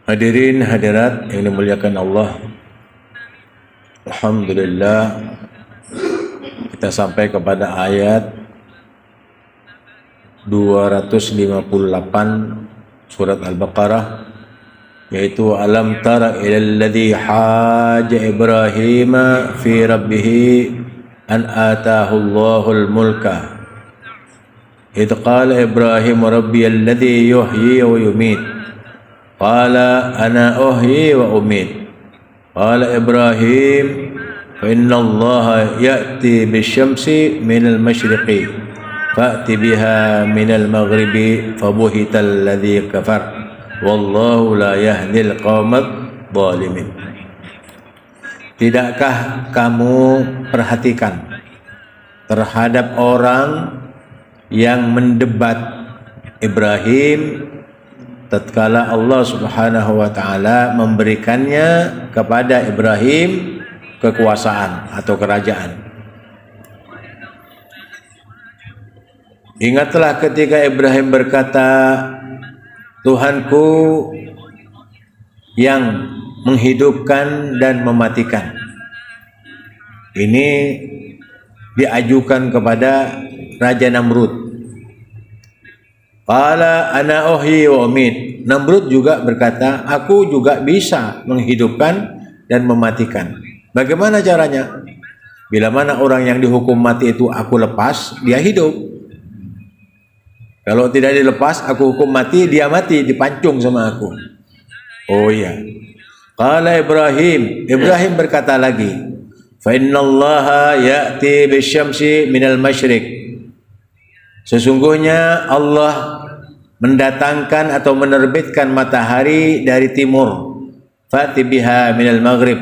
Hadirin hadirat yang dimuliakan Allah, alhamdulillah kita sampai kepada ayat 258 surat Al-Baqarah, yaitu alam tara ilal ladzi haja Ibrahim fi rabbih an atahu Allahul mulka id qala Ibrahim rabbiyal ladzi yuhyi wa yumiit qala ana uhyi wa umiit qala Ibrahim fa inna Allah ya'ti bisyamsi minal masyriqi fa'ti biha minal maghribi fabuhital ladzi kafar wallahu la yahdil qaumadz zalimin. Tidakkah kamu perhatikan terhadap orang yang mendebat Ibrahim tatkala Allah Subhanahu wa taala memberikannya kepada Ibrahim kekuasaan atau kerajaan. Ingatlah ketika Ibrahim berkata, Tuhanku yang menghidupkan dan mematikan. Ini diajukan kepada Raja Namrud. Qala ana uhyi wa umiit. Namrud juga berkata, aku juga bisa menghidupkan dan mematikan. Bagaimana caranya? Bila mana orang yang dihukum mati itu aku lepas, dia hidup. Kalau tidak dilepas, aku hukum mati, dia mati, dipancung sama aku. Oh iya. Qala Ibrahim berkata lagi, fa innallaha ya'ti bisyamsi minal masyriq. Sesungguhnya Allah mendatangkan atau menerbitkan matahari dari timur. Fa'ti biha minal maghrib.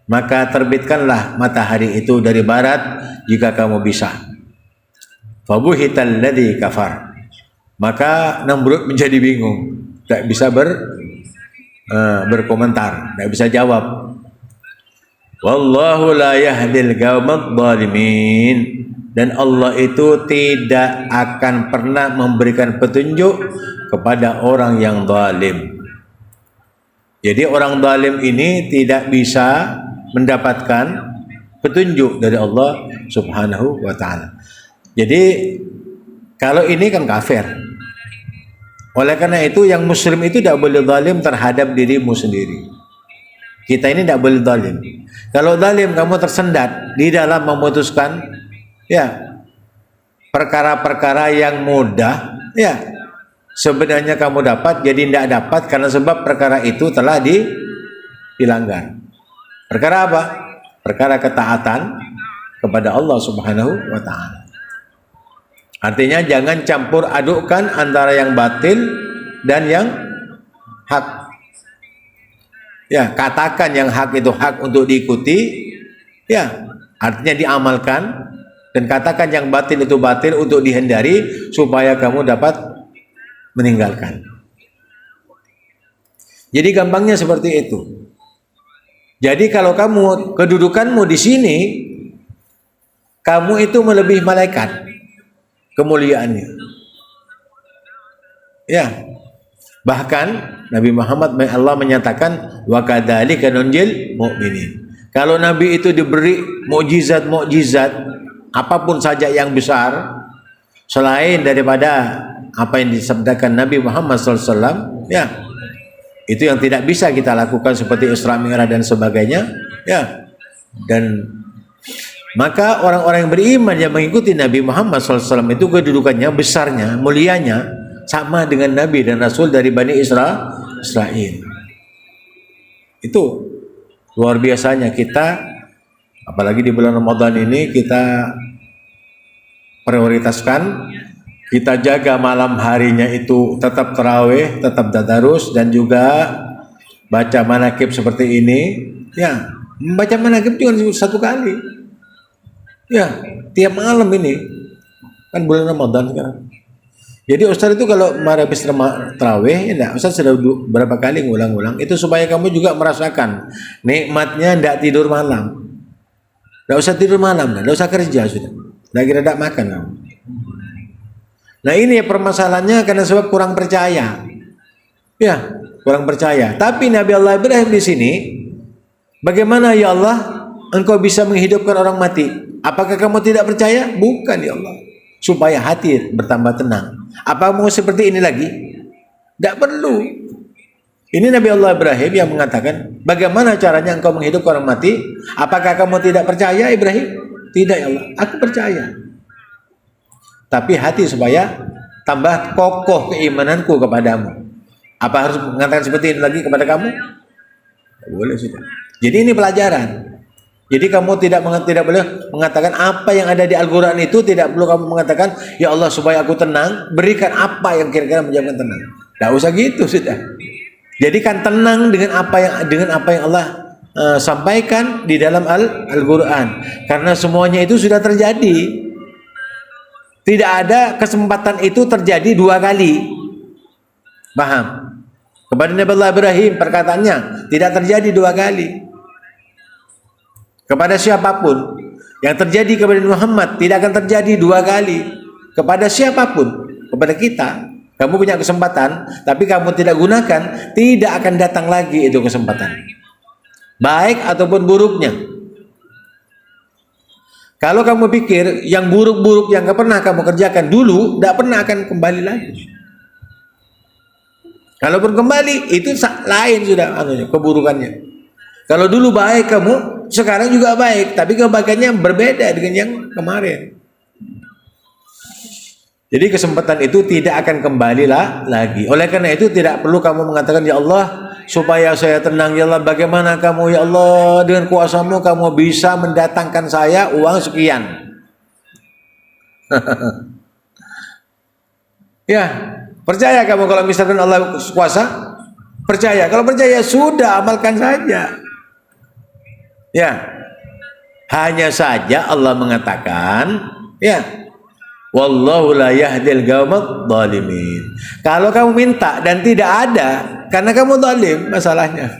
Maka terbitkanlah matahari itu dari barat jika kamu bisa. Fabuhital ladzi kafar. Maka Namrud menjadi bingung, tak bisa berkomentar, tak bisa jawab. Wallahu la yahdil qaumadz zalimin. Dan Allah itu tidak akan pernah memberikan petunjuk kepada orang yang zalim. Jadi orang zalim ini tidak bisa mendapatkan petunjuk dari Allah Subhanahu wa taala. Jadi kalau ini kan kafir. Oleh karena itu yang muslim itu tidak boleh zalim terhadap dirimu sendiri. Kita ini tidak boleh zalim. Kalau zalim kamu tersendat di dalam memutuskan perkara-perkara yang mudah, sebenarnya kamu dapat jadi tidak dapat karena sebab perkara itu telah dilanggar. Perkara apa? Perkara ketaatan kepada Allah Subhanahu wa taala. Artinya jangan campur adukkan antara yang batil dan yang hak. Ya, katakan yang hak itu hak untuk diikuti, artinya diamalkan, dan katakan yang batil itu batil untuk dihindari supaya kamu dapat meninggalkan. Jadi gampangnya seperti itu. Jadi kalau kamu kedudukanmu di sini, kamu itu melebihi malaikat kemuliaannya. Bahkan Nabi Muhammad Allah menyatakan wa kadzalika nunjil mu'minin. Kalau Nabi itu diberi mukjizat apapun saja yang besar selain daripada apa yang disabdakan Nabi Muhammad SAW, itu yang tidak bisa kita lakukan seperti Isra Mi'raj dan sebagainya, dan maka orang-orang yang beriman yang mengikuti Nabi Muhammad SAW itu kedudukannya, besarnya, mulianya sama dengan Nabi dan Rasul dari Bani Israel. Itu luar biasanya kita, apalagi di bulan Ramadan ini kita prioritaskan, kita jaga malam harinya itu tetap tarawih, tetap tadarus, dan juga baca manaqib seperti ini. Membaca manaqib cuma satu kali. Tiap malam ini. Kan bulan Ramadan sekarang. Jadi Ustaz itu kalau habis tarawih, Ustaz sudah berapa kali ngulang-ulang itu supaya kamu juga merasakan nikmatnya tidak tidur malam. Tidak usah tidur malam, tidak usah kerja sudah. Lagi tidak makan kamu. Nah ini permasalahannya karena sebab kurang percaya. kurang percaya. Tapi Nabi Allah Ibrahim di sini, bagaimana ya Allah engkau bisa menghidupkan orang mati? Apakah kamu tidak percaya? Bukan ya Allah. Supaya hati bertambah tenang. Apa mau seperti ini lagi? Tidak perlu. Ini Nabi Allah Ibrahim yang mengatakan, bagaimana caranya engkau menghidupkan orang mati? Apakah kamu tidak percaya Ibrahim? Tidak ya Allah, aku percaya. Tapi hati supaya tambah kokoh keimananku kepadamu. Apa harus mengatakan seperti ini lagi kepada kamu? Boleh sudah. Jadi ini pelajaran. Jadi kamu tidak boleh mengatakan apa yang ada di Al-Quran itu, tidak perlu kamu mengatakan, ya Allah supaya aku tenang, berikan apa yang kira-kira menjadikan tenang. Tidak usah gitu sudah. Jadikan tenang dengan apa yang Allah sampaikan di dalam Al-Quran. Karena semuanya itu sudah terjadi. Tidak ada kesempatan itu terjadi dua kali. Paham? Kepada Nabi Allah Ibrahim perkataannya tidak terjadi dua kali. Kepada siapapun yang terjadi kepada Muhammad tidak akan terjadi dua kali. Kepada siapapun, kepada kita, kamu punya kesempatan, tapi kamu tidak gunakan, tidak akan datang lagi itu kesempatan. Baik ataupun buruknya. Kalau kamu pikir yang buruk-buruk yang pernah kamu kerjakan dulu, tidak pernah akan kembali lagi. Kalaupun kembali, itu lain sudah keburukannya. Kalau dulu baik kamu, sekarang juga baik, tapi kebaikannya berbeda dengan yang kemarin. Jadi kesempatan itu tidak akan kembali lagi. Oleh karena itu tidak perlu kamu mengatakan, ya Allah supaya saya tenang, ya Allah bagaimana kamu ya Allah dengan kuasamu kamu bisa mendatangkan saya uang sekian. Ya, percaya kamu kalau misalkan Allah kuasa? Percaya. Kalau percaya sudah amalkan saja. Ya, hanya saja Allah mengatakan, ya, wallahu la yahdil qaumadz zalimin. Kalau kamu minta dan tidak ada, karena kamu zalim masalahnya.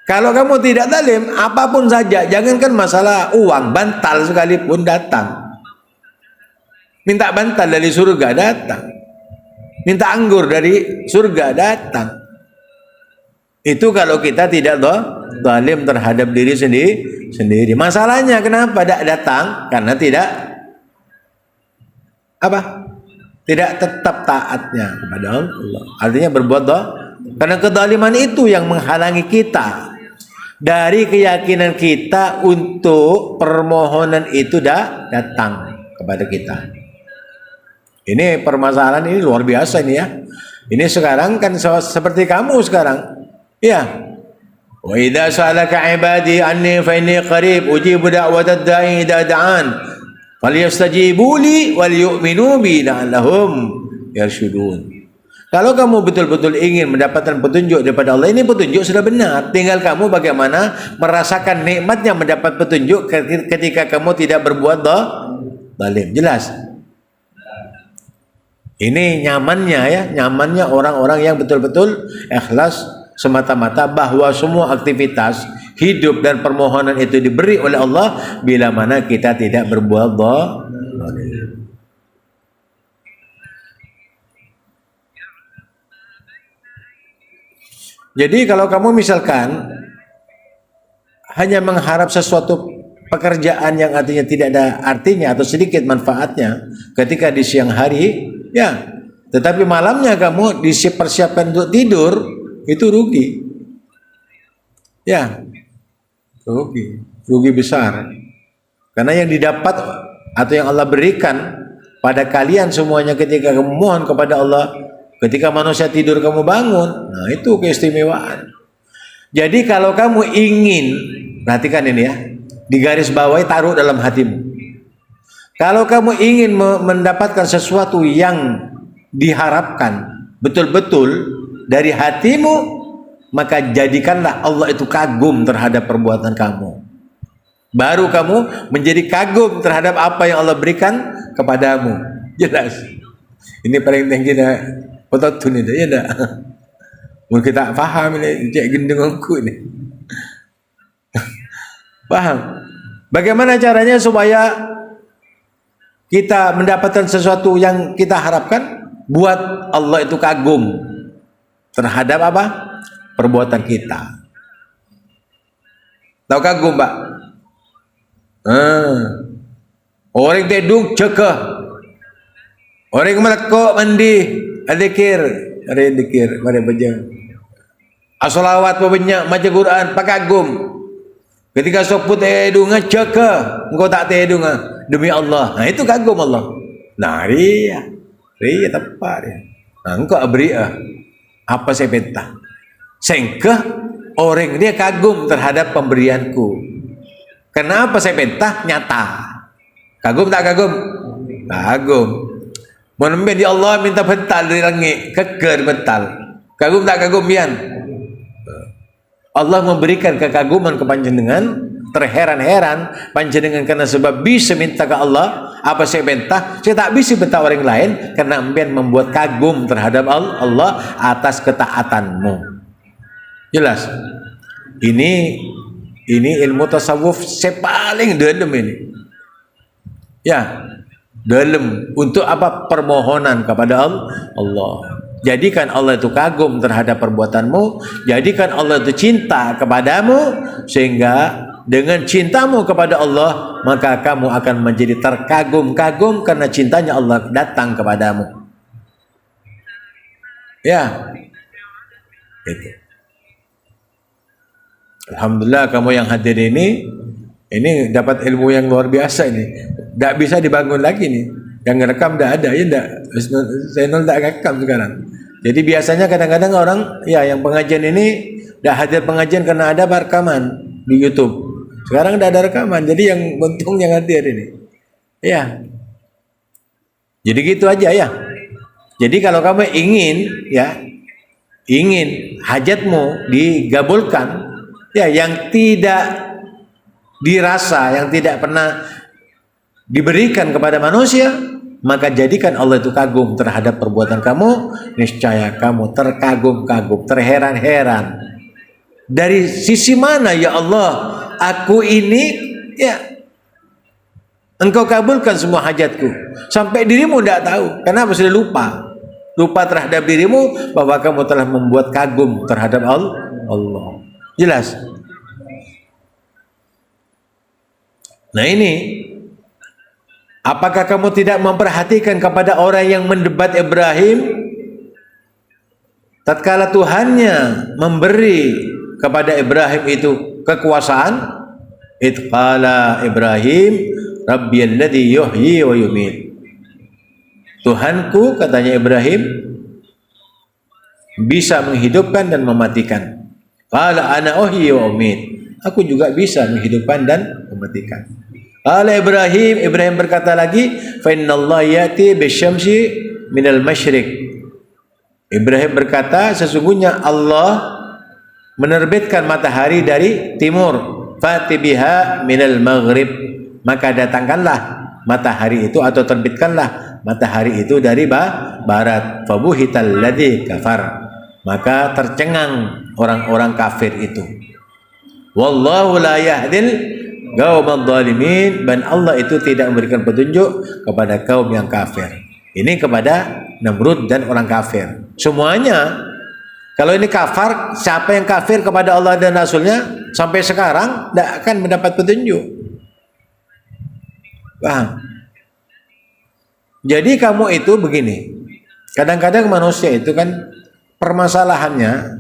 Kalau kamu tidak zalim, apapun saja, jangankan masalah uang, bantal sekalipun datang. Minta bantal dari surga datang. Minta anggur dari surga datang. Itu kalau kita tidak zalim terhadap diri sendiri. Masalahnya kenapa tidak datang? Karena tidak tidak tetap taatnya kepada Allah. Artinya berbuat karena kezaliman itu yang menghalangi kita dari keyakinan kita untuk permohonan itu datang kepada kita. Ini permasalahan ini luar biasa ini ya. Ini sekarang kan seperti kamu sekarang. Ya. Wa idza sa'alaka 'ibadi anni fa inni qarib ujibu da'watad da'i idza da'an falyastajibu li wal yu'minu bi la'allahum yarshudun. Kalau kamu betul-betul ingin mendapatkan petunjuk daripada Allah, ini petunjuk sudah benar. Tinggal kamu bagaimana merasakan nikmatnya mendapat petunjuk ketika kamu tidak berbuat zalim. Jelas? Ini nyamannya ya, nyamannya orang-orang yang betul-betul ikhlas semata-mata bahwa semua aktivitas hidup dan permohonan itu diberi oleh Allah bila mana kita tidak berbuat zalim. Jadi kalau kamu misalkan hanya mengharap sesuatu pekerjaan yang artinya tidak ada artinya atau sedikit manfaatnya ketika di siang hari, ya, tetapi malamnya kamu dipersiapkan untuk tidur, itu rugi. Ya, rugi besar. Karena yang didapat atau yang Allah berikan pada kalian semuanya ketika kamu mohon kepada Allah, ketika manusia tidur kamu bangun, nah itu keistimewaan. Jadi kalau kamu ingin, perhatikan ini ya, di garis bawahi taruh dalam hatimu. Kalau kamu ingin mendapatkan sesuatu yang diharapkan betul-betul dari hatimu, maka jadikanlah Allah itu kagum terhadap perbuatan kamu. Baru kamu menjadi kagum terhadap apa yang Allah berikan kepadamu. Jelas. Ini paling tinggi dah. Pototun itu ya dah. Mungkin kita faham ini cek gendengku ini. Paham? Bagaimana caranya supaya kita mendapatkan sesuatu yang kita harapkan? Buat Allah itu kagum. terhadap apa? Perbuatan kita. Tahu kagum, Pak? Orang tedung cekah. Orang melekok mandi, adzikir, mari dzikir, mari baca. As-salawat banyak, baca Quran, pakagum. Ketika soput tedung cekah, engkau tak tedung demi Allah. Nah, itu kagum Allah. Nah, ria tepat dia. Nah, engkau abri apa saya minta? Sehingga orang dia kagum terhadap pemberianku. Kenapa saya minta? Nyata. Kagum tak kagum? Kagum. Menemben di Allah minta bental dari langit, keker bental. Kagum tak kagum pian? Allah memberikan kekaguman ke panjenengan, terheran-heran panjenengan karena sebab bisa minta ke Allah apa saya minta, saya tak bisa minta orang lain karena empian membuat kagum terhadap Allah atas ketaatanmu. Jelas? Ini ilmu tasawuf saya paling dalam ini. Ya, dalam untuk apa? Permohonan kepada Allah. Jadikan Allah itu kagum terhadap perbuatanmu, jadikan Allah itu cinta kepadamu, sehingga dengan cintamu kepada Allah maka kamu akan menjadi terkagum-kagum karena cintanya Allah datang kepadamu. Ya, itu. Alhamdulillah kamu yang hadir ini dapat ilmu yang luar biasa ini. Tak bisa dibangun lagi nih. Yang ngerekam dah ada ya enggak. Channel tak rekam sekarang. Jadi biasanya kadang-kadang orang yang pengajian ini dah hadir pengajian karena ada rekaman di YouTube. Sekarang dah ada rekaman. Jadi yang untung yang hadir ini. Ya. Jadi gitu aja ya. Jadi kalau kamu ingin hajatmu digabulkan, yang tidak dirasa, yang tidak pernah diberikan kepada manusia, maka jadikan Allah itu kagum terhadap perbuatan kamu, niscaya kamu terkagum-kagum, terheran-heran. Dari sisi mana ya Allah aku ini engkau kabulkan semua hajatku, sampai dirimu tidak tahu. Kenapa? Sudah lupa terhadap dirimu bahwa kamu telah membuat kagum terhadap Allah. Jelas? Nah ini, apakah kamu tidak memperhatikan kepada orang yang mendebat Ibrahim tatkala Tuhannya memberi kepada Ibrahim itu kekuasaan? Qala Ibrahim Rabbiyalladzi yuhyi wa yumiit. Tuhanku, katanya Ibrahim, bisa menghidupkan dan mematikan. Qala ana uhyi wa umiit. Aku juga bisa menghidupkan dan mematikan. Qala Ibrahim berkata lagi, fa innallaha yati bisyamsi minal masyriq. Ibrahim berkata, sesungguhnya Allah menerbitkan matahari dari timur, fati biha minal maghrib. Maka datangkanlah matahari itu atau terbitkanlah matahari itu dari barat. Fabuhital ladzi kafar. Maka tercengang orang-orang kafir itu. Wallahu la yahdil qaumadz zalimin. Dan Allah itu tidak memberikan petunjuk kepada kaum yang kafir. Ini kepada Namrud dan orang kafir. Semuanya. Kalau ini kafir, siapa yang kafir kepada Allah dan Rasulnya sampai sekarang tidak akan mendapat petunjuk. Paham? Jadi kamu itu begini. Kadang-kadang manusia itu kan permasalahannya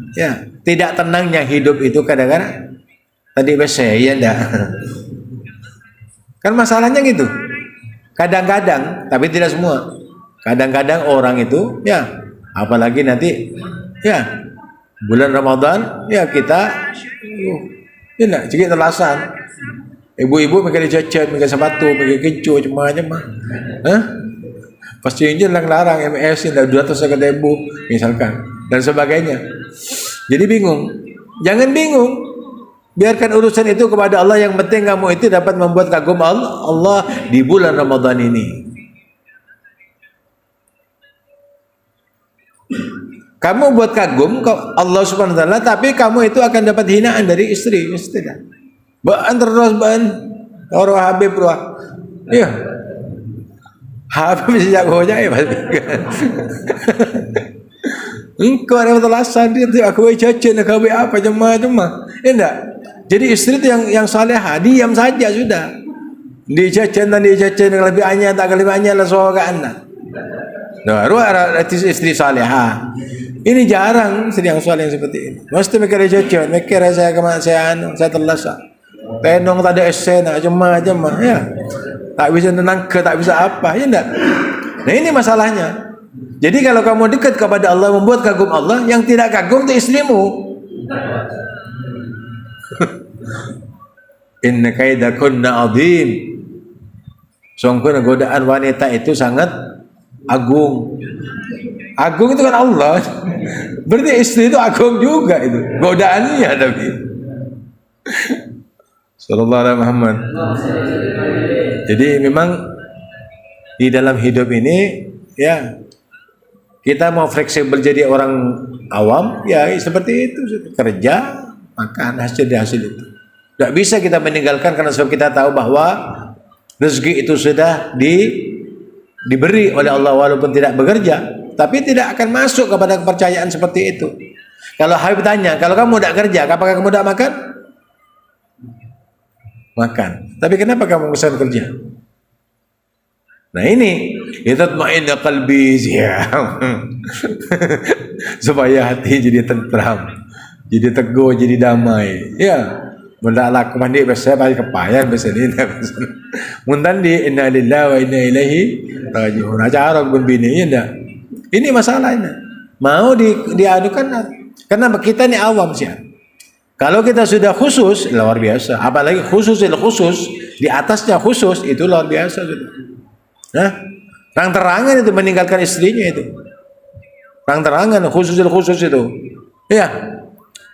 tidak tenangnya hidup itu kadang-kadang tadi saya enggak. Kan masalahnya gitu. Kadang-kadang, tapi tidak semua. Kadang-kadang orang itu apalagi nanti bulan Ramadan kita sedikit terlasan. Ibu-ibu pakai jajan, pakai sepatu, pakai kecu macam-macam. Pasti yang larang MS ini 200 ribu misalkan dan sebagainya. Jadi bingung. Jangan bingung. Biarkan urusan itu kepada Allah. Yang penting kamu itu dapat membuat kagum Allah di bulan Ramadan ini. Kamu buat kagum Allah Subhanahu wa taala, tapi kamu itu akan dapat hinaan dari istri, mesti dah. Terus orang Habib ruah. Iya. Habib sejak goja ya. Engkau ada alasan dia tu aku cacat nak kahwin apa jemaah. Ya enggak? Jadi istri itu yang salehah, diam saja sudah. Dia cacat dan dia cacat dengan lebih anyar tak lebih anyar lah seorang anak. Baru ada istri salehah. Ini jarang istri yang saleh yang seperti ini. Mesti mereka dia cacat, mereka saya kemana saya terlasa. Tenong tak ada esen nak jemaah ya. Tak bisa tenang ke tak bisa apa, ya enggak? Nah ini masalahnya. Jadi kalau kamu dekat kepada Allah, membuat kagum Allah, yang tidak kagum itu istrimu. Inna kaidakunna azim. Sungguh godaan wanita itu sangat agung. Agung itu kan Allah. Berarti istri itu agung juga itu. Godaannya tapi. Sallallahu alaihi Muhammad. Jadi memang di dalam hidup ini ya kita mau fleksibel jadi orang awam, ya seperti itu, kerja, makan hasil itu. Tidak bisa kita meninggalkan karena sebab kita tahu bahwa rezeki itu sudah diberi oleh Allah walaupun tidak bekerja, tapi tidak akan masuk kepada kepercayaan seperti itu. Kalau Habib tanya, kalau kamu tidak kerja, apakah kamu tidak makan? Makan. Tapi kenapa kamu bisa kerja? Nah ini itatma'inna qalbi ya. Supaya hati jadi tentram, jadi teguh, jadi damai. Ya, benda laku mandi biasa balik kepayan biasa ni. Muntan di inna lillahi wa inna ilaihi raji'un. Acara bini ya. Ini masalahnya. Mau diadukan karena kita ni awam sih. Kalau kita sudah khusus luar biasa, apalagi khusus di atasnya khusus itu luar biasa sudah. Nah, terang-terangan itu meninggalkan istrinya itu. Terang-terangan khusus itu. Ya.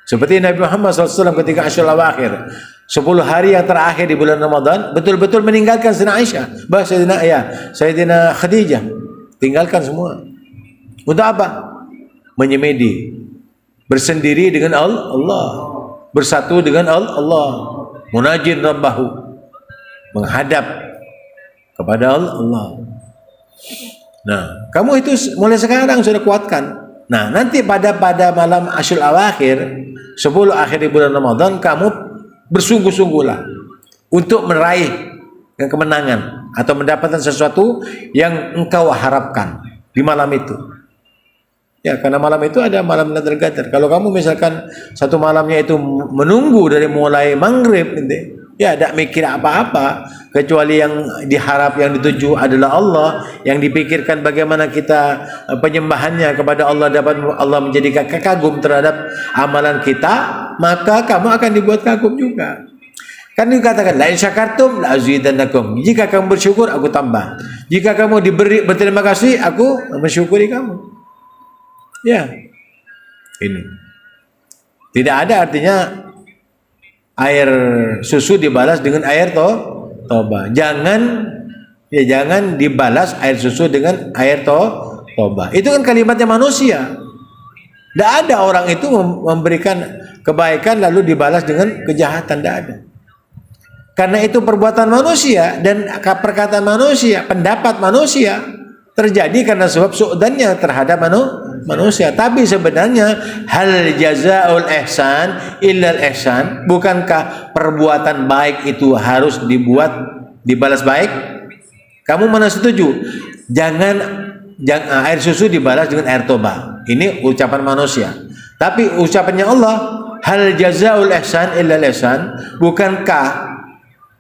Seperti Nabi Muhammad SAW ketika Asyul Awakhir 10 hari yang terakhir di bulan Ramadan betul-betul meninggalkan Sayyidina Aisyah, Sayyidina Khadijah, tinggalkan semua. Untuk apa? Menyemedi, bersendiri dengan Allah, bersatu dengan Allah, munajin Rabbahu, menghadap kepada Allah. Nah, kamu itu mulai sekarang sudah kuatkan. Nah, nanti pada malam Asyul Awakhir 10 akhir di bulan Ramadan kamu bersungguh-sungguhlah untuk meraih kemenangan atau mendapatkan sesuatu yang engkau harapkan di malam itu. Ya, karena malam itu ada malam Lailatul Qadar. Kalau kamu misalkan satu malamnya itu menunggu dari mulai maghrib ya tidak mikir apa-apa kecuali yang diharap, yang dituju adalah Allah, yang dipikirkan bagaimana kita penyembahannya kepada Allah dapat Allah menjadikan kagum terhadap amalan kita, maka kamu akan dibuat kagum juga. Kan dikatakan la in syakartum la azidannakum. Jika kamu bersyukur aku tambah. Jika kamu diberi berterima kasih aku mensyukuri kamu. Ya. Ini. Tidak ada artinya air susu dibalas dengan air toba. Jangan dibalas air susu dengan air toba. Itu kan kalimatnya manusia. Tidak ada orang itu memberikan kebaikan lalu dibalas dengan kejahatan, tidak ada. Karena itu perbuatan manusia dan perkataan manusia, pendapat manusia terjadi karena sebab su'dannya terhadap manusia. Tapi sebenarnya hal jazaul ihsan illal ihsan, bukankah perbuatan baik itu harus dibalas baik? Kamu mana setuju? Jangan air susu dibalas dengan air toba. Ini ucapan manusia. Tapi ucapannya Allah, hal jazaul ihsan illal ihsan, bukankah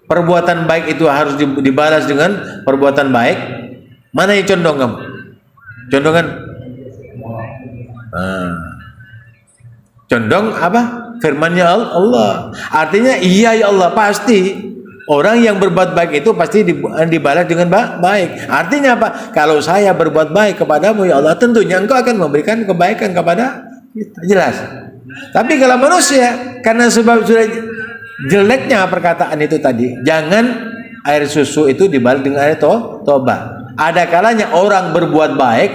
perbuatan baik itu harus dibalas dengan perbuatan baik? Mana yang condong kamu? Condongan? Condong apa? Firmannya Allah. Artinya iya ya Allah, pasti orang yang berbuat baik itu pasti dibalas dengan baik. Artinya apa? Kalau saya berbuat baik kepadamu ya Allah, tentunya engkau akan memberikan kebaikan kepada kita. Jelas. Tapi kalau manusia, karena sebab sudah jeleknya perkataan itu tadi, jangan air susu itu dibalas dengan air toba. Ada kalanya orang berbuat baik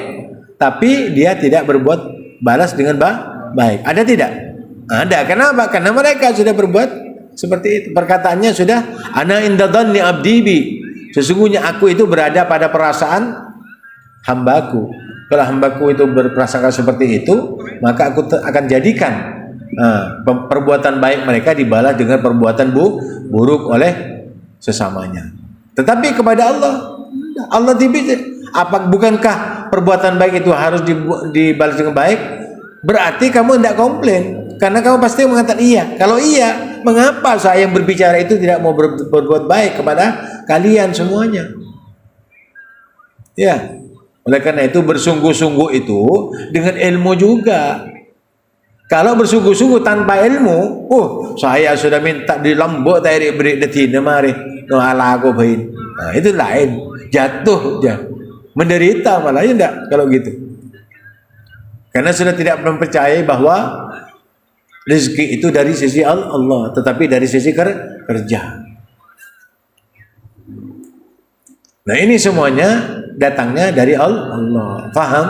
tapi dia tidak berbuat balas dengan baik. Ada tidak? Ada. Kenapa? Karena mereka sudah berbuat seperti itu. Perkataannya sudah ana inda dhanni abdi bi. Sesungguhnya aku itu berada pada perasaan hambaku. kalau hambaku itu berprasangka seperti itu, maka aku akan jadikan perbuatan baik mereka dibalas dengan perbuatan buruk oleh sesamanya. Tetapi kepada Allah tidak. Bukankah perbuatan baik itu harus dibalas dengan baik? Berarti kamu tidak komplain, karena kamu pasti mengatakan iya. Kalau iya, mengapa saya yang berbicara itu tidak mau berbuat baik kepada kalian semuanya? Ya, oleh karena itu bersungguh-sungguh itu dengan ilmu juga. Kalau bersungguh-sungguh tanpa ilmu, saya sudah minta di lombok tadi beri detina mari, no ala aku bain. Nah, itu lain, jatuh ya, menderita malah ya enggak kalau gitu. Karena sudah tidak mempercayai bahwa rezeki itu dari sisi Allah, tetapi dari sisi kerja. Nah, ini semuanya datangnya dari Allah. Faham?